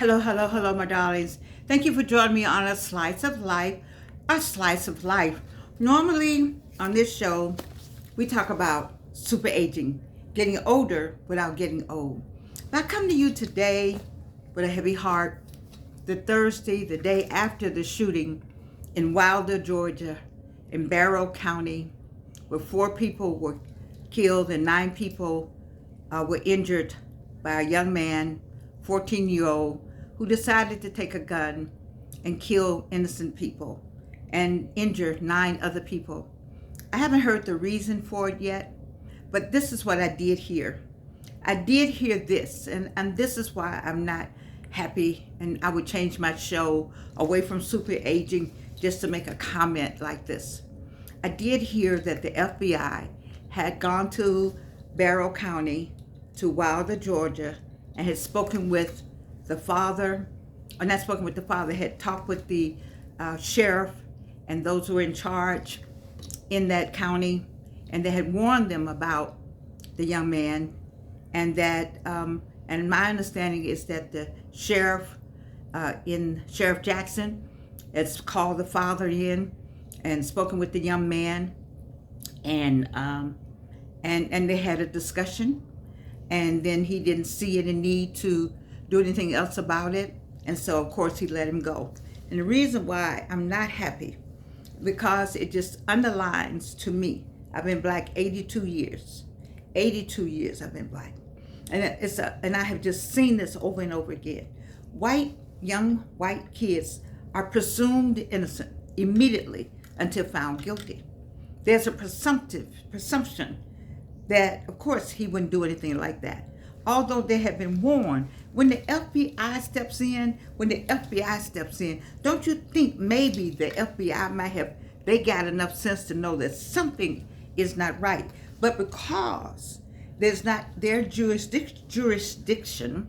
Hello, my darlings. Thank you for joining me on A Slice of Life. A Slice of Life. Normally, on this show, we talk about super aging, getting older without getting old. But I come to you today with a heavy heart. The Thursday, the day after the shooting in Wilder, Georgia, in Barrow County, where 4 people were killed and 9 people were injured by a young man, 14-year-old, who decided to take a gun and kill innocent people and injure 9 other people. I haven't heard the reason for it yet, but this is what I did hear. I did hear this, and this is why I'm not happy, and I would change my show away from super aging just to make a comment like this. I did hear that the FBI had gone to Barrow County, to Wilder, Georgia, and had spoken with the father, or not spoken with the father, had talked with the sheriff and those who were in charge in that county, and they had warned them about the young man, and that, and my understanding is that the sheriff Sheriff Jackson has called the father in and spoken with the young man, and they had a discussion, and then he didn't see any need to do anything else about it, and so of course he let him go. And the reason why I'm not happy, because it just underlines to me, I've been black 82 years. 82 years I've been black. And I have just seen this over and over again. Young white kids are presumed innocent immediately until found guilty. There's a presumption that, of course, he wouldn't do anything like that. Although they have been warned, when the FBI steps in, don't you think maybe the FBI they got enough sense to know that something is not right? But because there's not their jurisdiction,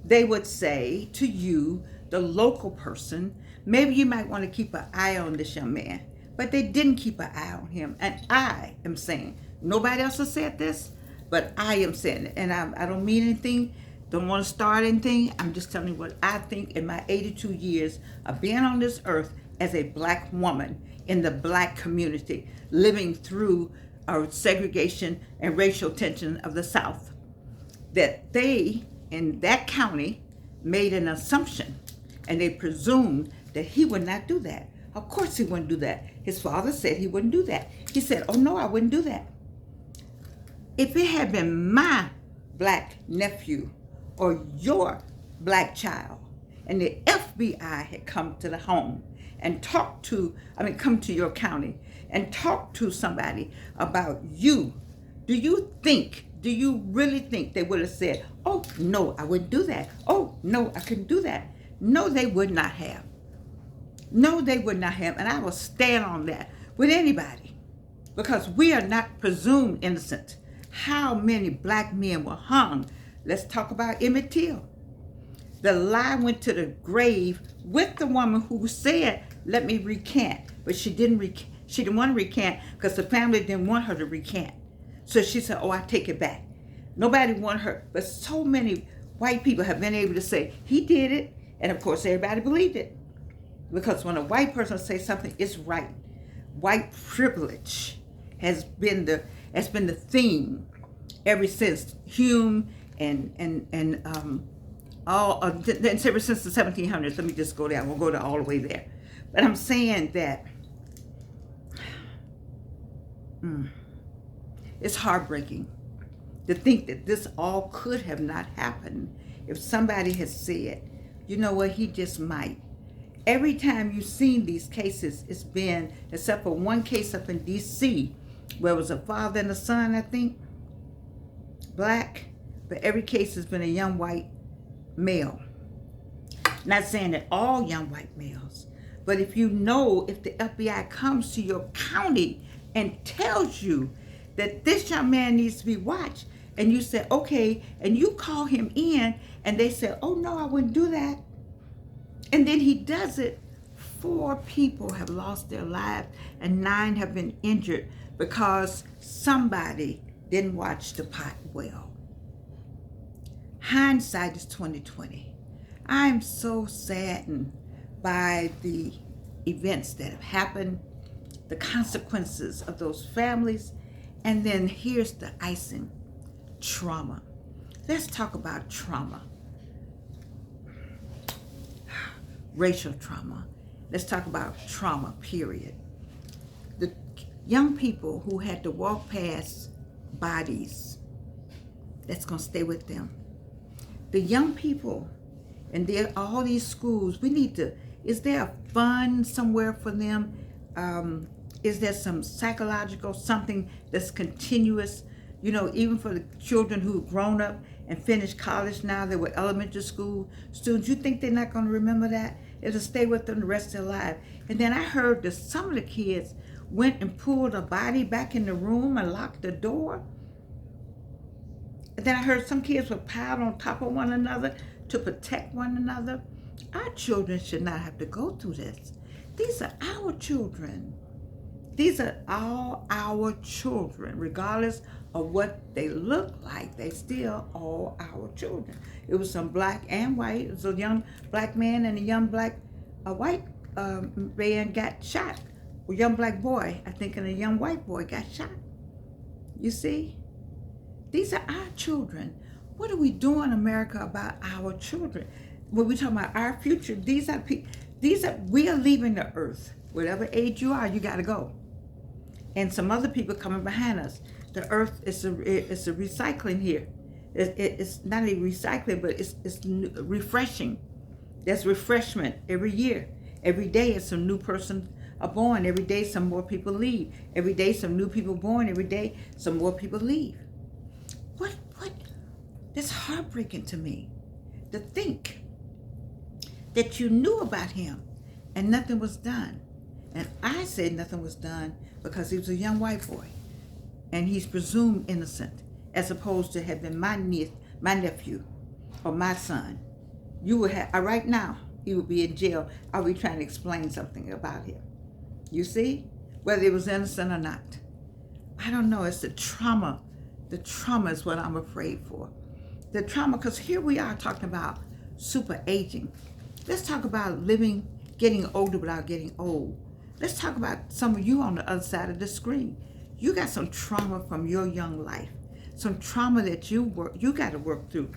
they would say to you, the local person, maybe you might want to keep an eye on this young man. But they didn't keep an eye on him. And I am saying, nobody else has said this, but I am saying it. And I don't mean anything, don't want to start anything. I'm just telling you what I think in my 82 years of being on this earth as a black woman in the black community, living through segregation and racial tension of the South, that they, in that county, made an assumption, and they presumed that he would not do that. Of course he wouldn't do that. His father said he wouldn't do that. He said, oh no, I wouldn't do that. If it had been my black nephew or your black child, and the FBI had come to the home and come to your county and talk to somebody about you, do you really think they would have said, oh no, I wouldn't do that. Oh no, I couldn't do that. No, they would not have. No, they would not have, and I will stand on that with anybody, because we are not presumed innocent. How many black men were hung? Let's talk about Emmett Till. The lie went to the grave with the woman who said, let me recant, but she didn't want to recant because the family didn't want her to recant. So she said, oh, I take it back. Nobody wanted her, but so many white people have been able to say, he did it, and of course everybody believed it. Because when a white person says something, it's right. White privilege has been the theme ever since Hume and ever since the 1700s. Let me just go there. We'll go all the way there. But I'm saying that it's heartbreaking to think that this all could have not happened if somebody had said, you know what, he just might. Every time you've seen these cases, it's been, except for one case up in D.C., where it was a father and a son, I think, black, but every case has been a young white male. Not saying that all young white males, but if the FBI comes to your county and tells you that this young man needs to be watched, and you say, okay, and you call him in, and they say, oh no, I wouldn't do that. And then he does it. 4 people have lost their lives and 9 have been injured because somebody didn't watch the pot well. Hindsight is 2020. I'm so saddened by the events that have happened, the consequences of those families, and then here's the icing: trauma. Let's talk about trauma. Racial trauma. Let's talk about trauma, period. The young people who had to walk past bodies, that's going to stay with them. The young people, and there all these schools, we need to, is there a fund somewhere for them? Is there some psychological something that's continuous? You know, even for the children who've grown up and finished college now, they were elementary school students. You think they're not going to remember that? It'll stay with them the rest of their life. And then I heard that some of the kids went and pulled a body back in the room and locked the door. And then I heard some kids were piled on top of one another to protect one another. Our children should not have to go through this. These are our children. These are all our children, regardless of what they look like. They still all our children. It was some black and white. It was a young black man and a young black white man got shot. A young black boy, I think, and a young white boy got shot. You see? These are our children. What are we doing, America, about our children? When we talk about our future, we are leaving the earth. Whatever age you are, you got to go. And some other people coming behind us. The earth is a recycling here. It's not a recycling, but it's refreshing. There's refreshment every year. Every day it's a new person born. Every day some more people leave. Every day some new people born. Every day some more people leave. What? That's heartbreaking to me. To think that you knew about him and nothing was done. And I said nothing was done because he was a young white boy. And he's presumed innocent, as opposed to have been my nephew, or my son. You would have, right now, he would be in jail. I'll be trying to explain something about him. You see? Whether he was innocent or not. I don't know, it's the trauma. The trauma is what I'm afraid for. The trauma, because here we are talking about super aging. Let's talk about getting older without getting old. Let's talk about some of you on the other side of the screen. You got some trauma from your young life. Some trauma that you got to work through.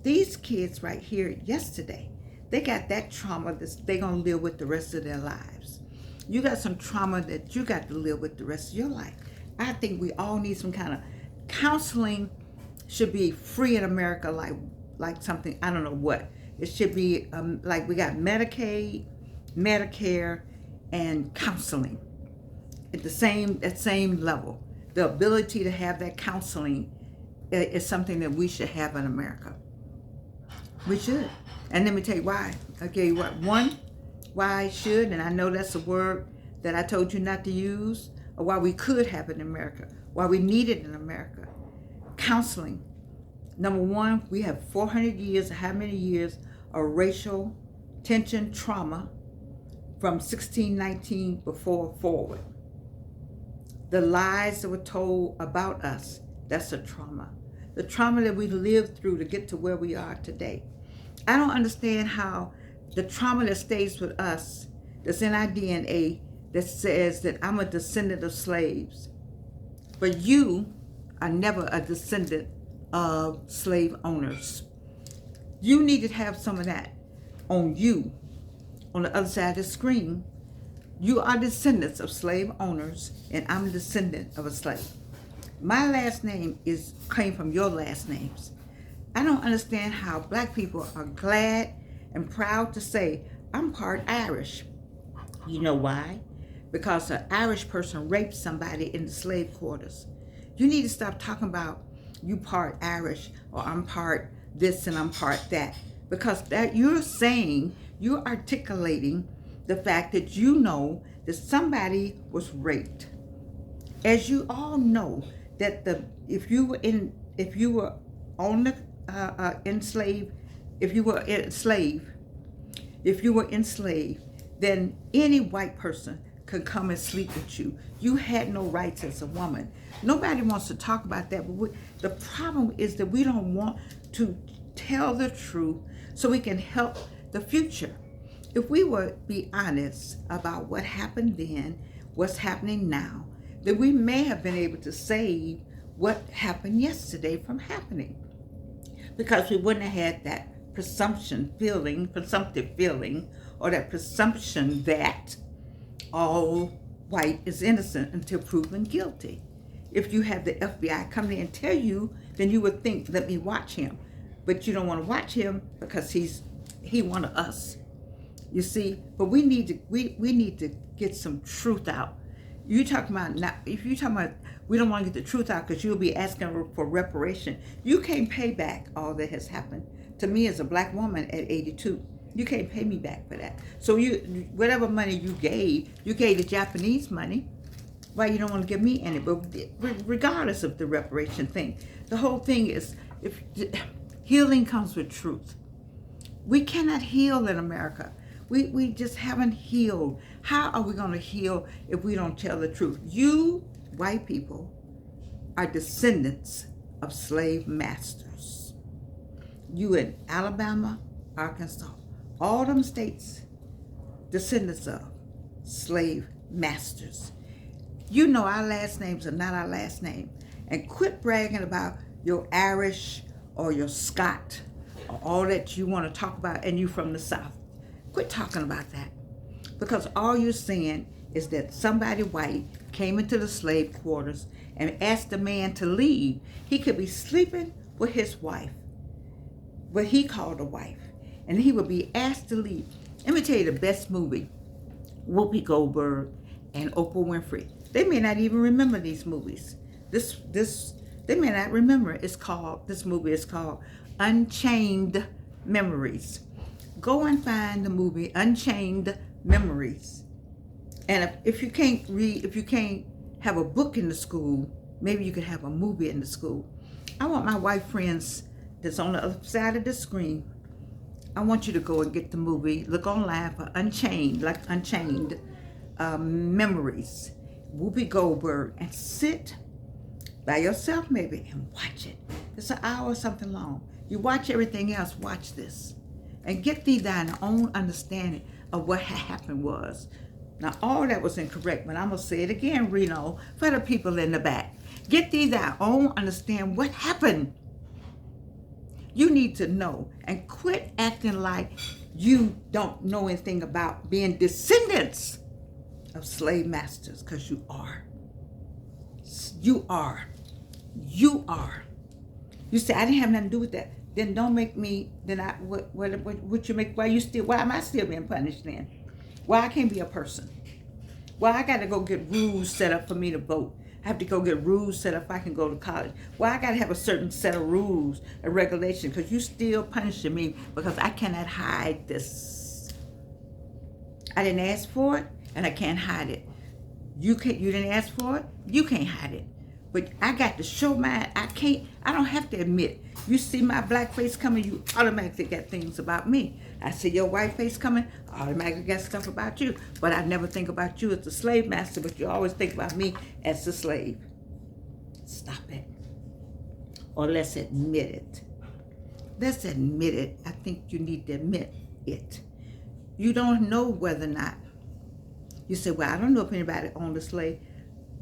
These kids right here yesterday, they got that trauma that they're going to live with the rest of their lives. You got some trauma that you got to live with the rest of your life. I think we all need some kind of counseling. Should be free in America, like something, I don't know what. It should be like we got Medicaid, Medicare, and counseling at the same level. The ability to have that counseling is something that we should have in America. We should. And let me tell you why. Okay, why should, and I know that's a word that I told you not to use, or why we could have it in America, why we need it in America. Counseling. Number one, we have 400 years, how many years of racial tension, trauma from 1619 before forward. The lies that were told about us, that's a trauma. The trauma that we lived through to get to where we are today. I don't understand how the trauma that stays with us, that's in our DNA, that says that I'm a descendant of slaves. But you are never a descendant of slave owners. You need to have some of that on you. On the other side of the screen, you are descendants of slave owners, and I'm a descendant of a slave. My last name came from your last names. I don't understand how black people are glad and proud to say, I'm part Irish. You know why? Because an Irish person raped somebody in the slave quarters. You need to stop talking about you part Irish, or I'm part this and I'm part that. Because that you're articulating the fact that you know that somebody was raped. As you all know that if you were enslaved, then any white person could come and sleep with you. You had no rights as a woman. Nobody wants to talk about that, but the problem is that we don't want to tell the truth so we can help the future. If we would be honest about what happened then, what's happening now, then we may have been able to save what happened yesterday from happening, because we wouldn't have had that presumptive feeling, or that presumption that all white is innocent until proven guilty. If you have the FBI come in and tell you, then you would think, let me watch him. But you don't want to watch him because he one of us. You see, but we need to get some truth out. You talking about now? If you talking about we don't want to get the truth out because you'll be asking for reparation. You can't pay back all that has happened to me as a black woman at 82. You can't pay me back for that. So you, whatever money you gave the Japanese money. Why you don't want to give me any? But regardless of the reparation thing, the whole thing is, if healing comes with truth. We cannot heal in America. We just haven't healed. How are we going to heal if we don't tell the truth? You, white people, are descendants of slave masters. You in Alabama, Arkansas, all them states, descendants of slave masters. You know our last names are not our last name. And quit bragging about your Irish or your Scot or all that you want to talk about and you from the South. Quit talking about that. Because all you're saying is that somebody white came into the slave quarters and asked the man to leave. He could be sleeping with his wife, what he called a wife, and he would be asked to leave. Let me tell you the best movie, Whoopi Goldberg and Oprah Winfrey. They may not even remember these movies. They may not remember. This movie is called Unchained Memories. Go and find the movie Unchained Memories. And if you can't read, if you can't have a book in the school, maybe you could have a movie in the school. I want my white friends that's on the other side of the screen, I want you to go and get the movie. Look online for Unchained, like Unchained Memories. Whoopi Goldberg, and sit by yourself maybe and watch it. It's an hour or something long. You watch everything else, watch this. And get thee thine own understanding of what happened was. Now all that was incorrect, but I'm going to say it again, Reno, for the people in the back. Get thee thy own understand what happened. You need to know, and quit acting like you don't know anything about being descendants of slave masters, because you are. You are. You are. You say I didn't have nothing to do with that. Then don't make me. Then what you make? Why am I still being punished then? Why I can't be a person? Why I got to go get rules set up for me to vote? I have to go get rules set up if I can go to college. Why I got to have a certain set of rules and regulations? Because you still punishing me because I cannot hide this. I didn't ask for it. And I can't hide it. You didn't ask for it, you can't hide it. But I got to show mine. I don't have to admit. You see my black face coming, you automatically got things about me. I see your white face coming, I automatically got stuff about you. But I never think about you as the slave master, but you always think about me as the slave. Stop it. Or let's admit it. Let's admit it. I think you need to admit it. You don't know whether or not. You say, well, I don't know if anybody owned a slave.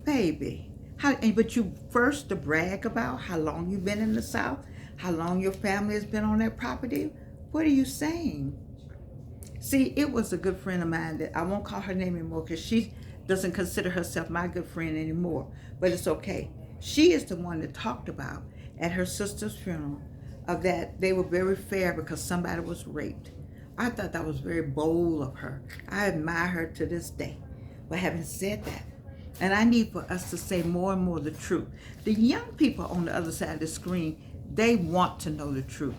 Baby, but you first to brag about how long you've been in the South, how long your family has been on that property. What are you saying? See, it was a good friend of mine that I won't call her name anymore because she doesn't consider herself my good friend anymore, but it's okay. She is the one that talked about at her sister's funeral of that they were very fair because somebody was raped. I thought that was very bold of her. I admire her to this day. But having said that, and I need for us to say more and more the truth. The young people on the other side of the screen, they want to know the truth.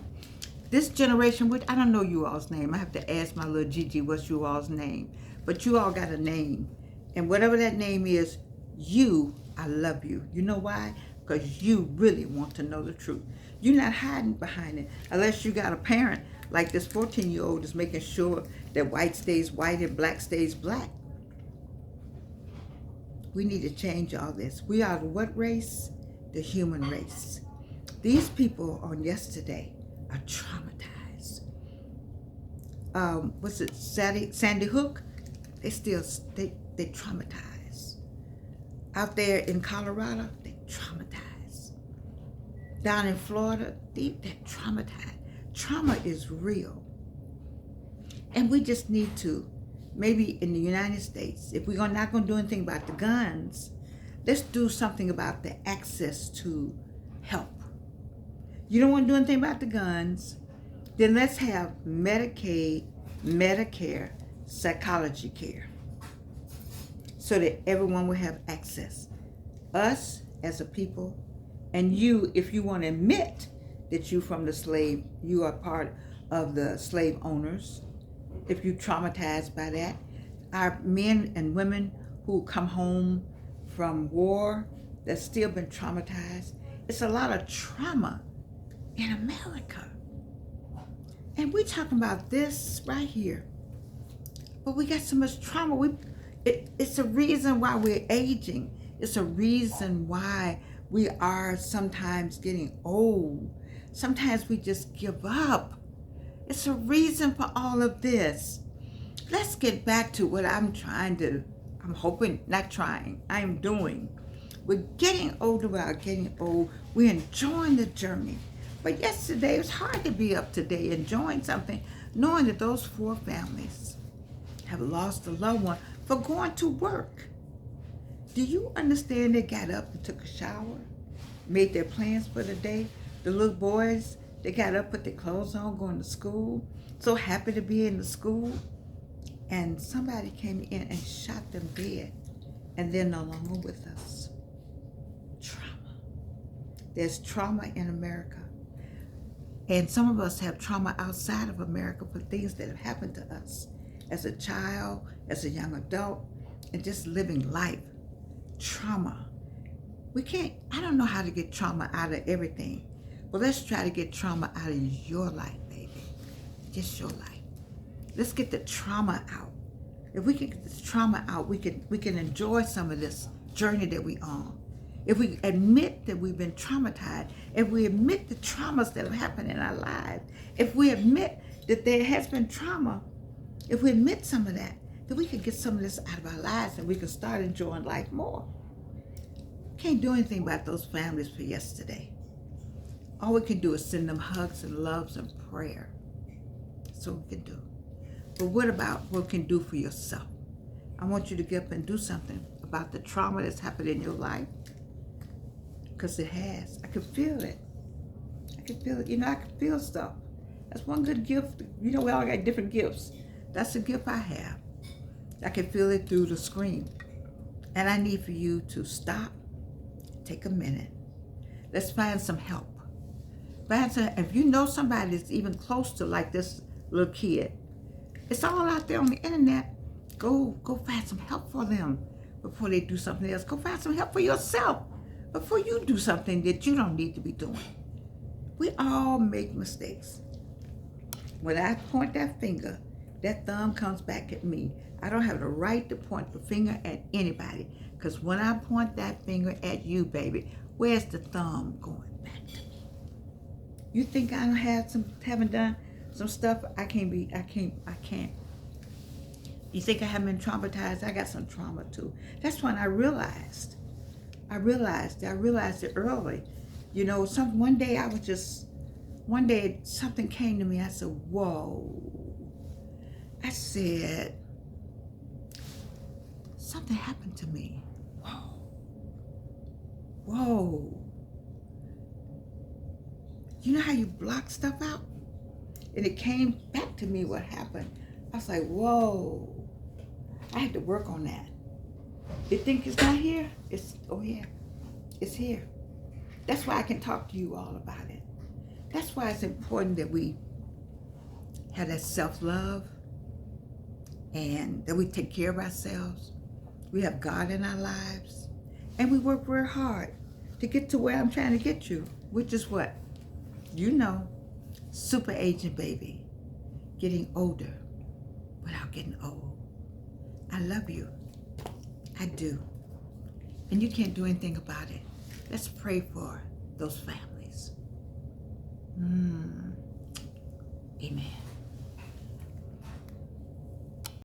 This generation, which I don't know you all's name. I have to ask my little Gigi what's you all's name. But you all got a name. And whatever that name is, I love you. You know why? Because you really want to know the truth. You're not hiding behind it unless you got a parent like this 14-year-old is making sure that white stays white and black stays black. We need to change all this. We are the what race? The human race. These people on yesterday are traumatized. what's it, Sandy Hook, they still, they traumatized. Out there in Colorado, they traumatized. Down in Florida, they're traumatized. Trauma is real. And we just need to, maybe in the United States, if we're not going to do anything about the guns, let's do something about the access to help. You don't want to do anything about the guns, then let's have Medicaid, Medicare, psychology care, so that everyone will have access. Us as a people, and you, if you want to admit that you you are part of the slave owners, if you're traumatized by that, our men and women who come home from war that's still been traumatized. It's a lot of trauma in America. And we're talking about this right here. But we got so much trauma. It's a reason why we're aging. It's a reason why we are sometimes getting old. Sometimes we just give up. It's a reason for all of this. Let's get back to what I'm doing. We're getting older without getting old. We're enjoying the journey. But yesterday, it was hard to be up today enjoying something, knowing that those 4 families have lost a loved one for going to work. Do you understand they got up and took a shower, made their plans for the day? The little boys, they got up, put their clothes on, going to school, so happy to be in the school. And somebody came in and shot them dead, and they're no longer with us. Trauma. There's trauma in America. And some of us have trauma outside of America for things that have happened to us as a child, as a young adult, and just living life. Trauma. I don't know how to get trauma out of everything, but let's try to get trauma out of your life, baby. Just your life. Let's get the trauma out. If we can get this trauma out, we can enjoy some of this journey that we're on. If we admit that we've been traumatized, if we admit the traumas that have happened in our lives, if we admit that there has been trauma, if we admit some of that, then we can get some of this out of our lives and we can start enjoying life more. Can't do anything about those families for yesterday. All we can do is send them hugs and loves and prayer. That's what we can do. But what about what we can do for yourself? I want you to get up and do something about the trauma that's happened in your life. Because it has. I can feel it. I can feel it. I can feel stuff. That's one good gift. We all got different gifts. That's a gift I have. I can feel it through the screen. And I need for you to stop, take a minute. Let's find some help. If you know somebody that's even close to like this little kid, it's all out there on the internet. Go find some help for them before they do something else. Go find some help for yourself before you do something that you don't need to be doing. We all make mistakes. When I point that finger, that thumb comes back at me. I don't have the right to point the finger at anybody, because when I point that finger at you, baby, where's the thumb going back to me? You think I haven't done some stuff? I can't. You think I haven't been traumatized? I got some trauma too. That's when I realized it early. One day something came to me. I said, whoa. I said, something happened to me. Whoa. You know how you block stuff out? And it came back to me what happened. I was like, whoa. I had to work on that. You think it's not here? Yeah. It's here. That's why I can talk to you all about it. That's why it's important that we have that self-love and that we take care of ourselves. We have God in our lives. And we work very hard to get to where I'm trying to get you, which is what? Super aging, baby. Getting older without getting old. I love you. I do. And you can't do anything about it. Let's pray for those families. Amen.